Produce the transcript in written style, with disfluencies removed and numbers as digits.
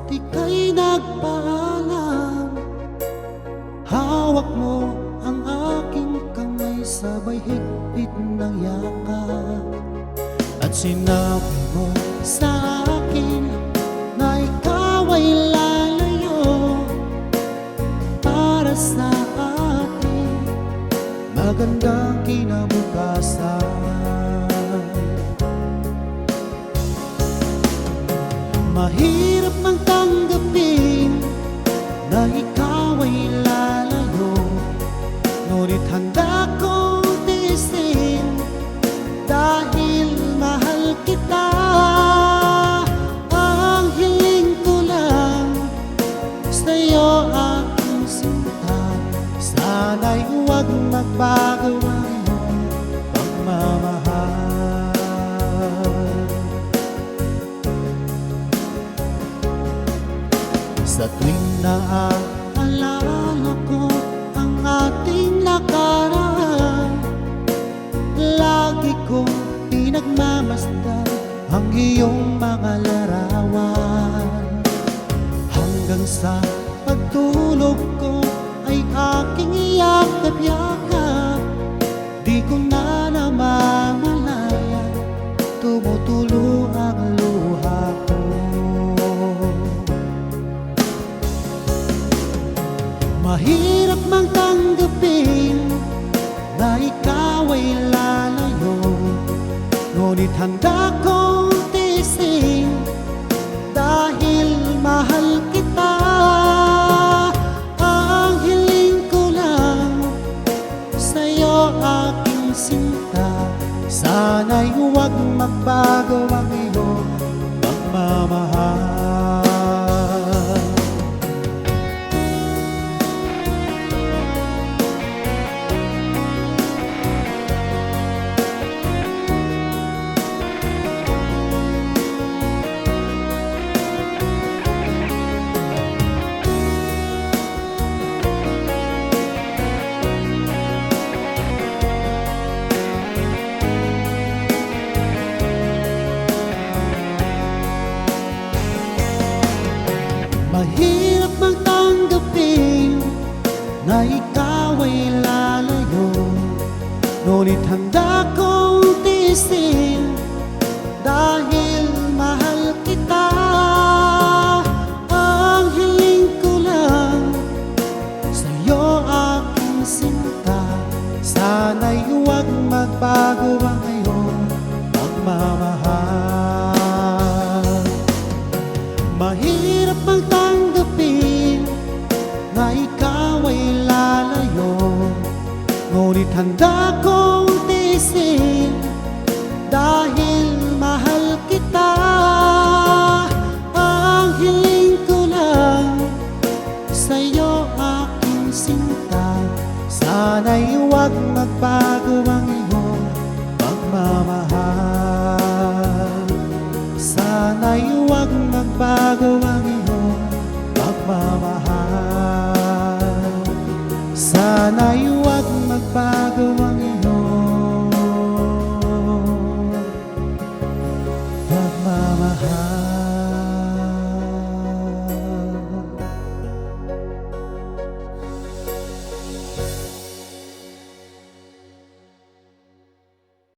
Ika'y nagpaalam, hawak mo ang aking kamay, sabay higpit ng yakap. At sinabi mo sa akin na ikaw ay lalayo para sa ating magandang kinabukasan. Mahirap mang tanggapin na ikaw ay lalayo, ngunit handa kong tiisin dahil mahal kita. Ang hiling ko lang sa'yo aking sinta, sana'y huwag magbago ang iyong pagmamahal. Sa tuwing naaalala ko ang ating nakaraan, lagi kong pinagmamasdan ang iyong mga larawan. Hanggang sa pagtulog ko ay aking iyakap-yakap, di ko na namamalayan, tumutulo ang luha ko. Mahirap mang tanggapin na ikaw ay lalayo, ngunit handa kong tiisin dahil mahal kita. Ang hiling ko lang sa'yo aking sinta, sana'y huwag magbago ang iyong pagmamahal. Mahirap mang tanggapin na ikaw ay lalayo, ngunit handa kong tiisin dahil mahal kita. Ang hiling ko lang sa'yo aking sinta, sana'y huwag magbago ang iyong pagmamahal. Mahirap mang tanggapin na ikaw ay lalayo, ngunit handa kong tiisin dahil mahal kita. Ang hiling ko lang sa'yo aking sinta, sana'y huwag magbago ang iyong pagmamahal. Sana'y huwag magbago ang iyong pagmamahal.